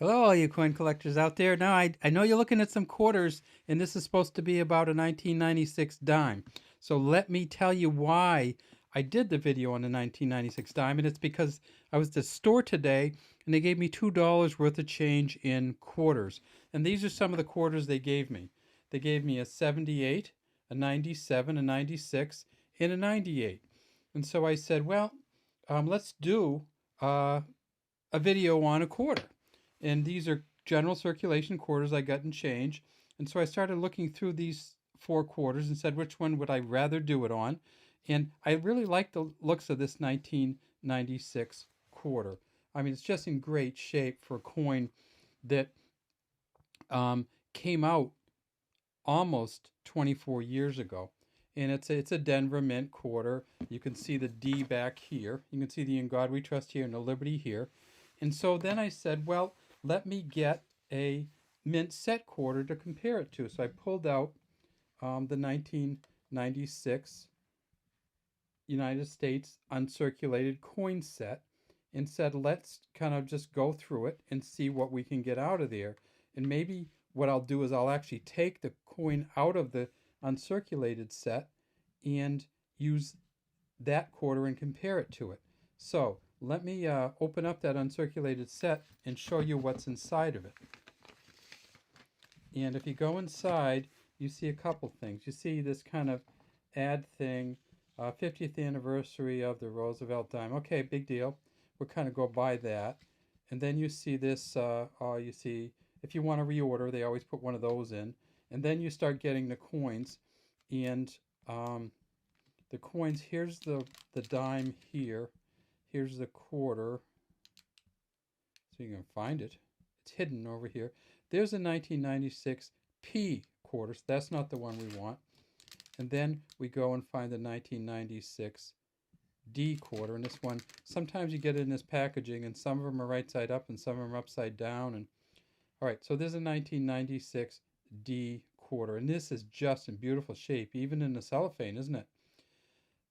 Hello, all you coin collectors out there. Now, I know you're looking at some quarters, and this is supposed to be about a 1996 dime. So let me tell you why I did the video on the 1996 dime, and it's because I was at the store today, and they gave me $2 worth of change in quarters. And these are some of the quarters they gave me. They gave me a 78, a 97, a 96, and a 98. And so I said, well, let's do uh, a video on a quarter. And these are general circulation quarters I got in change. And so I started looking through these four quarters and said, which one would I rather do it on? And I really like the looks of this 1996 quarter. I mean, it's just in great shape for a coin that um, came out almost 24 years ago. And it's a Denver Mint quarter. You can see the D back here. You can see the In God We Trust here and the Liberty here. And so then I said, well, let me get a mint set quarter to compare it to. So I pulled out the 1996 United States uncirculated coin set and said, let's kind of just go through it and see what we can get out of there. And maybe what I'll do is I'll actually take the coin out of the uncirculated set and use that quarter and compare it to it. So let me open up that uncirculated set and show you what's inside of it. And if you go inside, you see a couple things. You see this kind of ad thing, 50th anniversary of the Roosevelt dime. Okay, big deal. We'll kind of go by that. And then you see this, you see, if you want to reorder, they always put one of those in. And then you start getting the coins. And the coins, here's the dime here. Here's the quarter. So you can find it. It's hidden over here. There's a 1996 P quarter. So that's not the one we want. And then we go and find the 1996 D quarter. And this one, sometimes you get it in this packaging, and some of them are right side up and some of them are upside down. And all right, so there's a 1996 D quarter. And this is just in beautiful shape, even in the cellophane, isn't it?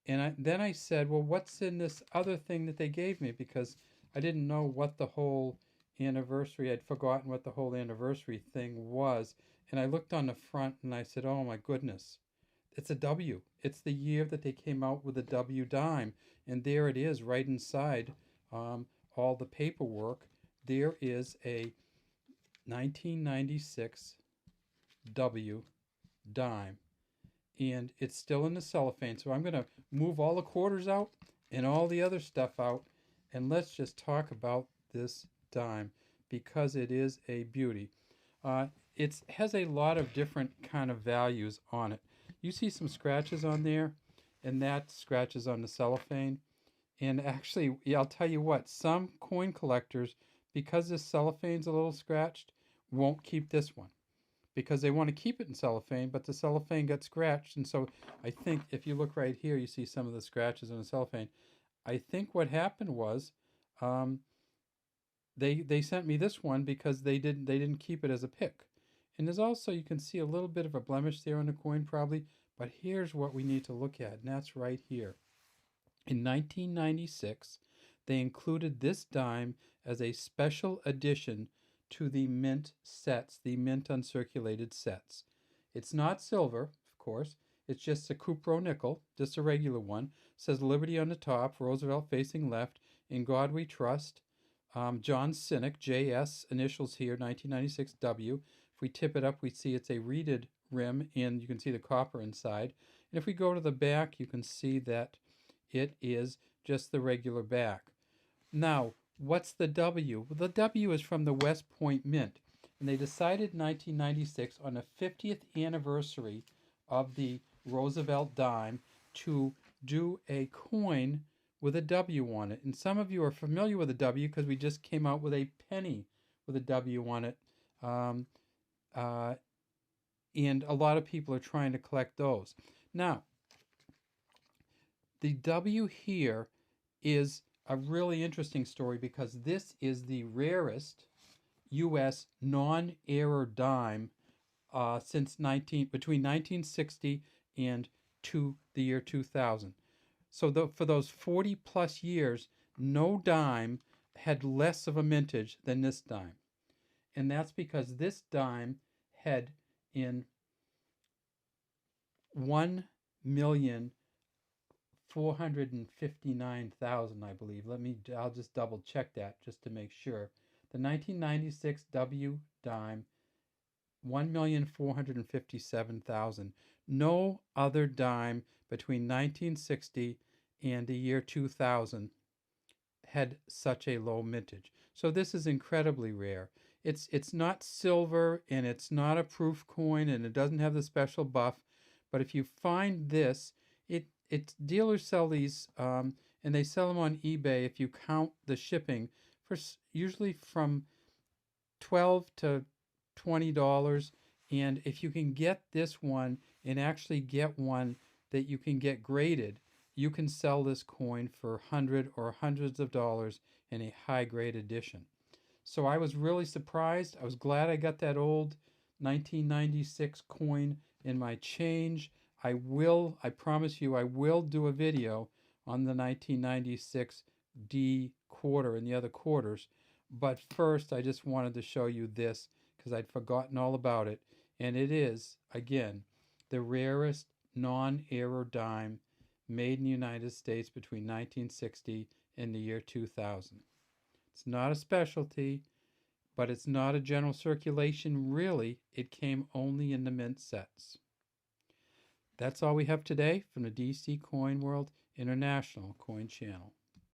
And then I said, well, what's in this other thing that they gave me? Because I didn't know what the whole anniversary, I'd forgotten what the whole anniversary thing was. And I looked on the front and I said, oh my goodness, it's a W. It's the year that they came out with a W dime. And there it is right inside all the paperwork. There is a 1996 W dime. And it's still in the cellophane. So I'm going to move all the quarters out and all the other stuff out. And let's just talk about this dime because it is a beauty. It has a lot of different kind of values on it. You see some scratches on there, and that scratches on the cellophane. And actually, yeah, I'll tell you what, some coin collectors, because this cellophane's a little scratched, won't keep this one because they want to keep it in cellophane, but the cellophane got scratched. And so I think if you look right here, you see some of the scratches on the cellophane. I think what happened was um, they sent me this one because they didn't keep it as a pick. And there's also, you can see a little bit of a blemish there on the coin probably, but here's what we need to look at, and that's right here. In 1996, they included this dime as a special addition to the mint sets, the mint uncirculated sets. It's not silver, of course. It's just a Cupro nickel, just a regular one. It says Liberty on the top, Roosevelt facing left, In God We Trust. John Sinek, JS, initials here, 1996 W. If we tip it up, we see it's a reeded rim, and you can see the copper inside. And if we go to the back, you can see that it is just the regular back. Now, what's the W? Well, the W is from the West Point Mint, and they decided in 1996 on the 50th anniversary of the Roosevelt dime to do a coin with a W on it. And some of you are familiar with a W because we just came out with a penny with a W on it. Um, uh, and a lot of people are trying to collect those. Now, the W here is a really interesting story because this is the rarest U.S. non-error dime since between 1960 and the year 2000. So for those 40 plus years, no dime had less of a mintage than this dime. and that's because this dime had in 1,459,000, I believe. I'll just double check that just to make sure. The 1996 W dime, 1,457,000. No other dime between 1960 and the year 2000 had such a low mintage. So this is incredibly rare. It's not silver, and it's not a proof coin, and it doesn't have the special buff. But if you find this, it's dealers sell these, and they sell them on eBay. If you count the shipping, for usually from $12 to $20. And if you can get this one and actually get one that you can get graded, you can sell this coin for hundreds of dollars in a high grade edition. So I was really surprised. I was glad I got that old 1996 coin in my change. I promise you, I will do a video on the 1996 D quarter and the other quarters. But first, I just wanted to show you this because I'd forgotten all about it. And it is, again, the rarest non-error dime made in the United States between 1960 and the year 2000. It's not a specialty, but it's not a general circulation, really. It came only in the mint sets. That's all we have today from the DC Coin World International Coin Channel.